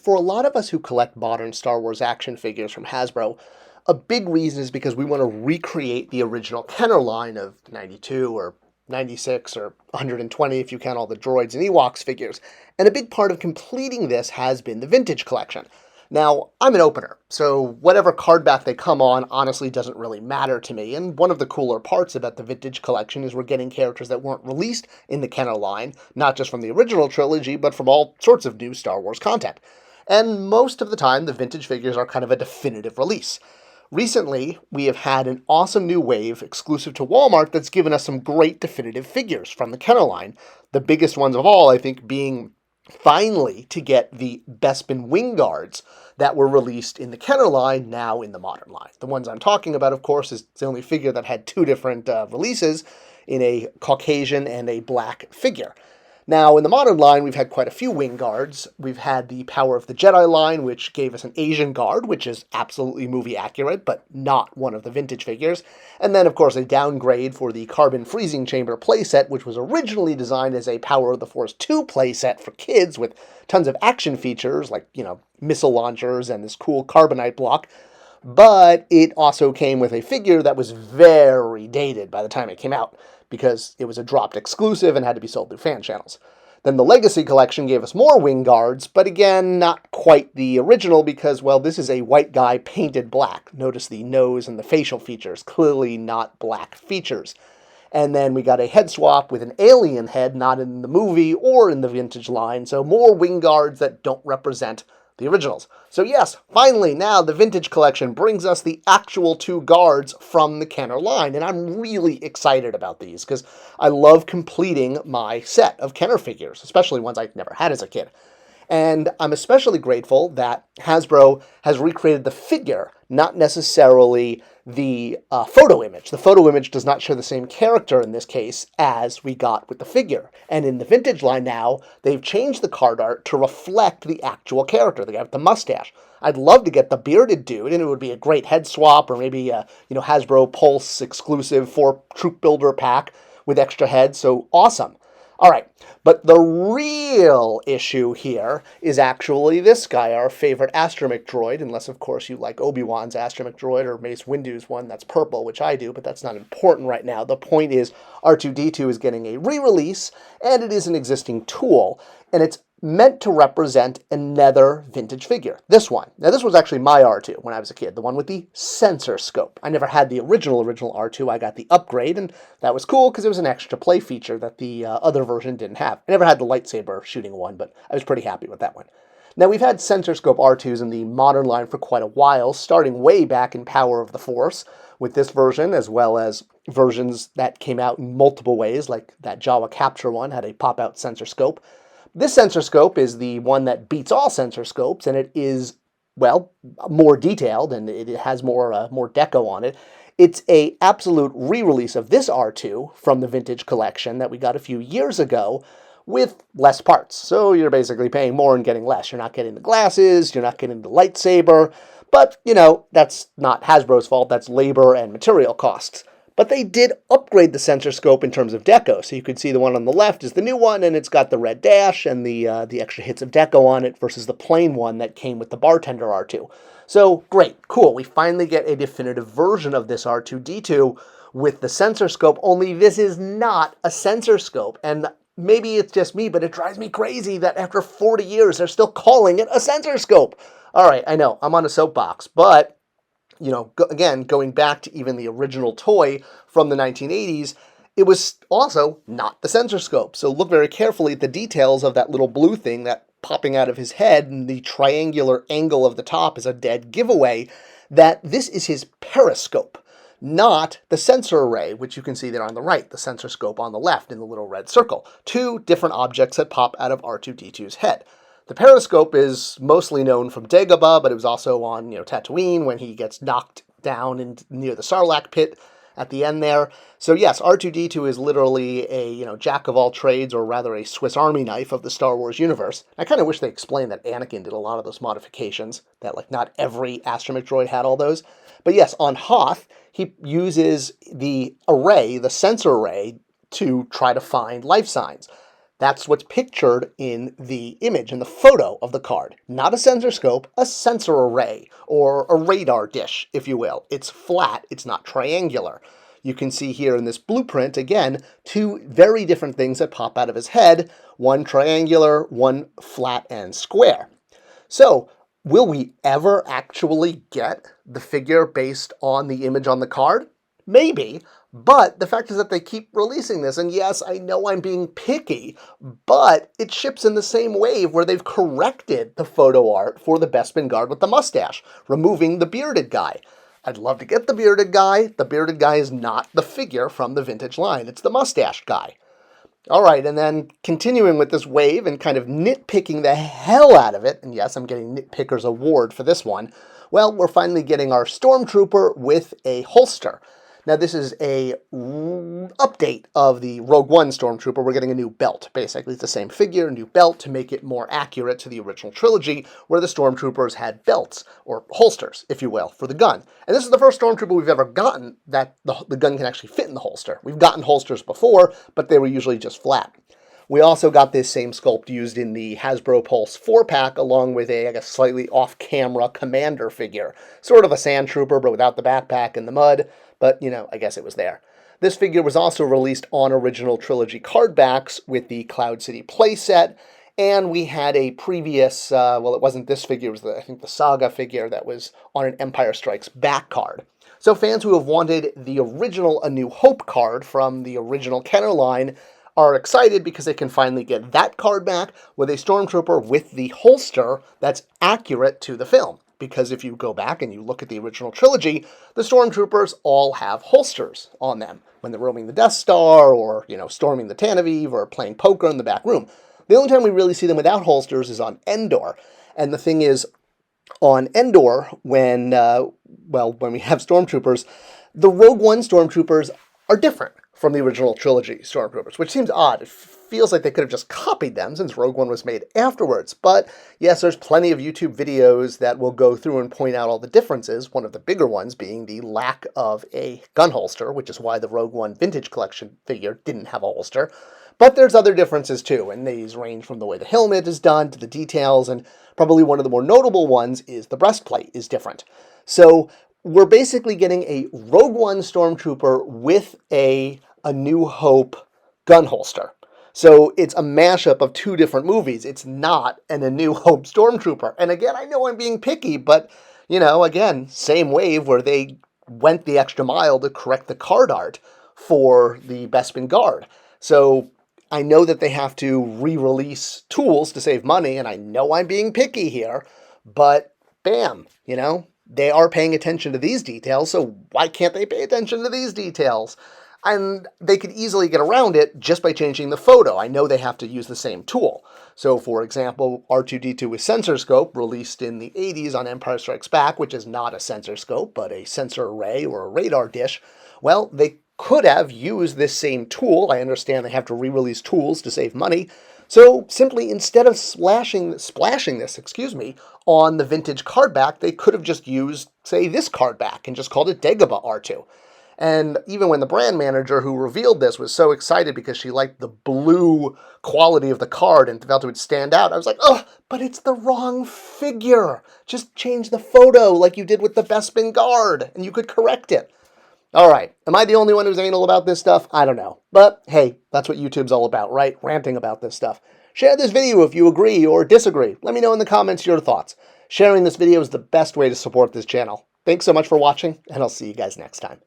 for a lot of us who collect modern Star Wars action figures from Hasbro, a big reason is because we want to recreate the original Kenner line of 92 or 96 or 120 if you count all the droids and Ewoks figures. And a big part of completing this has been the vintage collection. Now, I'm an opener, so whatever card back they come on honestly doesn't really matter to me, and one of the cooler parts about the vintage collection is we're getting characters that weren't released in the Kenner line, not just from the original trilogy, but from all sorts of new Star Wars content. And most of the time, the vintage figures are kind of a definitive release. Recently, we have had an awesome new wave exclusive to Walmart that's given us some great definitive figures from the Kenner line, the biggest ones of all, I think, being finally to get the Bespin wing guards that were released in the Kenner line, now in the modern line. The ones I'm talking about, of course, is the only figure that had two different releases in a Caucasian and a black figure. Now, in the modern line, we've had quite a few wing guards. We've had the Power of the Jedi line, which gave us an Asian guard, which is absolutely movie accurate, but not one of the vintage figures. And then, of course, a downgrade for the Carbon Freezing Chamber playset, which was originally designed as a Power of the Force 2 playset for kids with tons of action features, like, missile launchers and this cool carbonite block. But it also came with a figure that was very dated by the time it came out, because it was a dropped exclusive and had to be sold through fan channels. Then the Legacy Collection gave us more wing guards, but again, not quite the original because, well, this is a white guy painted black. Notice the nose and the facial features, clearly not black features. And then we got a head swap with an alien head, not in the movie or in the vintage line, so more wing guards that don't represent the originals. So yes, finally, now the vintage collection brings us the actual two guards from the Kenner line, and I'm really excited about these because I love completing my set of Kenner figures, especially ones I never had as a kid. And I'm especially grateful that Hasbro has recreated the figure, not necessarily the photo image. The photo image does not show the same character in this case as we got with the figure. And in the vintage line now, they've changed the card art to reflect the actual character, the guy with the mustache. I'd love to get the bearded dude, and it would be a great head swap, or maybe a Hasbro Pulse exclusive 4 Troop Builder pack with extra heads, so awesome. All right, but the real issue here is actually this guy, our favorite astromech droid, unless, of course, you like Obi-Wan's astromech droid or Mace Windu's one that's purple, which I do, but that's not important right now. The point is R2-D2 is getting a re-release, and it is an existing tool, and it's meant to represent another vintage figure. This one. Now, this was actually my R2 when I was a kid, the one with the sensor scope. I never had the original R2. I got the upgrade, and that was cool because it was an extra play feature that the other version didn't have. I never had the lightsaber shooting one, but I was pretty happy with that one. Now, we've had sensor scope R2s in the modern line for quite a while, starting way back in Power of the Force with this version, as well as versions that came out in multiple ways, like that Jawa Capture one had a pop-out sensor scope. This sensor scope is the one that beats all sensor scopes, and it is, well, more detailed, and it has more deco on it. It's a absolute re-release of this R2 from the vintage collection that we got a few years ago with less parts. So you're basically paying more and getting less. You're not getting the glasses, you're not getting the lightsaber, but, that's not Hasbro's fault. That's labor and material costs. But they did upgrade the sensor scope in terms of deco. So you can see the one on the left is the new one, and it's got the red dash and the extra hits of deco on it versus the plain one that came with the Bartender R2. So great, cool. We finally get a definitive version of this R2-D2 with the sensor scope, only this is not a sensor scope. And maybe it's just me, but it drives me crazy that after 40 years, they're still calling it a sensor scope. All right, I know, I'm on a soapbox, but again, going back to even the original toy from the 1980s, it was also not the sensor scope. So look very carefully at the details of that little blue thing that popping out of his head, and the triangular angle of the top is a dead giveaway that this is his periscope, not the sensor array, which you can see there on the right, the sensor scope on the left in the little red circle. Two different objects that pop out of R2-D2's head. The periscope is mostly known from Dagobah, but it was also on, Tatooine when he gets knocked down near the Sarlacc pit at the end there. So yes, R2-D2 is literally a, jack of all trades, or rather a Swiss Army knife of the Star Wars universe. I kind of wish they explained that Anakin did a lot of those modifications, that not every astromech droid had all those. But yes, on Hoth, he uses the array, the sensor array, to try to find life signs. That's what's pictured in the image, in the photo of the card. Not a sensor scope, a sensor array, or a radar dish, if you will. It's flat, it's not triangular. You can see here in this blueprint, again, two very different things that pop out of his head, one triangular, one flat and square. So, will we ever actually get the figure based on the image on the card? Maybe, but the fact is that they keep releasing this, and yes, I know I'm being picky, but it ships in the same wave where they've corrected the photo art for the Bespin guard with the mustache, removing the bearded guy. I'd love to get the bearded guy. The bearded guy is not the figure from the vintage line. It's the mustache guy. All right, and then continuing with this wave and kind of nitpicking the hell out of it, and yes, I'm getting Nitpicker's Award for this one, well, we're finally getting our Stormtrooper with a holster. Now, this is a update of the Rogue One Stormtrooper. We're getting a new belt. Basically, it's the same figure, a new belt to make it more accurate to the original trilogy, where the Stormtroopers had belts, or holsters, if you will, for the gun. And this is the first Stormtrooper we've ever gotten that the gun can actually fit in the holster. We've gotten holsters before, but they were usually just flat. We also got this same sculpt used in the Hasbro Pulse 4-pack, along with a, I guess, slightly off-camera Commander figure. Sort of a Sand Trooper, but without the backpack and the mud. But, you know, I guess it was there. This figure was also released on original trilogy card backs with the Cloud City playset. And we had a previous, well, it wasn't this figure, it was, I think, the Saga figure that was on an Empire Strikes Back card. So fans who have wanted the original A New Hope card from the original Kenner line are excited because they can finally get that card back with a Stormtrooper with the holster that's accurate to the film. Because if you go back and you look at the original trilogy, the Stormtroopers all have holsters on them when they're roaming the Death Star or, you know, storming the Tanaviv or playing poker in the back room. The only time we really see them without holsters is on Endor. And the thing is, on Endor, when we have Stormtroopers, the Rogue One Stormtroopers are different from the original trilogy Stormtroopers, which seems odd. It feels like they could have just copied them since Rogue One was made afterwards. But yes, there's plenty of YouTube videos that will go through and point out all the differences, one of the bigger ones being the lack of a gun holster, which is why the Rogue One Vintage Collection figure didn't have a holster. But there's other differences too, and these range from the way the helmet is done to the details, and probably one of the more notable ones is the breastplate is different. So we're basically getting a Rogue One Stormtrooper with a New Hope gun holster. So it's a mashup of two different movies. It's not A New Hope Stormtrooper. And again, I know I'm being picky, but, you know, again, same wave where they went the extra mile to correct the card art for the Bespin Guard. So I know that they have to re-release tools to save money, and I know I'm being picky here, but bam, you know, they are paying attention to these details, so why can't they pay attention to these details? And they could easily get around it just by changing the photo. I know they have to use the same tool. So, for example, R2-D2 with sensor scope, released in the 80s on Empire Strikes Back, which is not a sensor scope, but a sensor array or a radar dish. Well, they could have used this same tool. I understand they have to re-release tools to save money. So simply, instead of splashing this, on the vintage card back, they could have just used, say, this card back and just called it Dagobah R2. And even when the brand manager who revealed this was so excited because she liked the blue quality of the card and felt it would stand out, I was like, oh, but it's the wrong figure. Just change the photo like you did with the Bespin Guard, and you could correct it. All right, am I the only one who's anal about this stuff? I don't know. But hey, that's what YouTube's all about, right? Ranting about this stuff. Share this video if you agree or disagree. Let me know in the comments your thoughts. Sharing this video is the best way to support this channel. Thanks so much for watching, and I'll see you guys next time.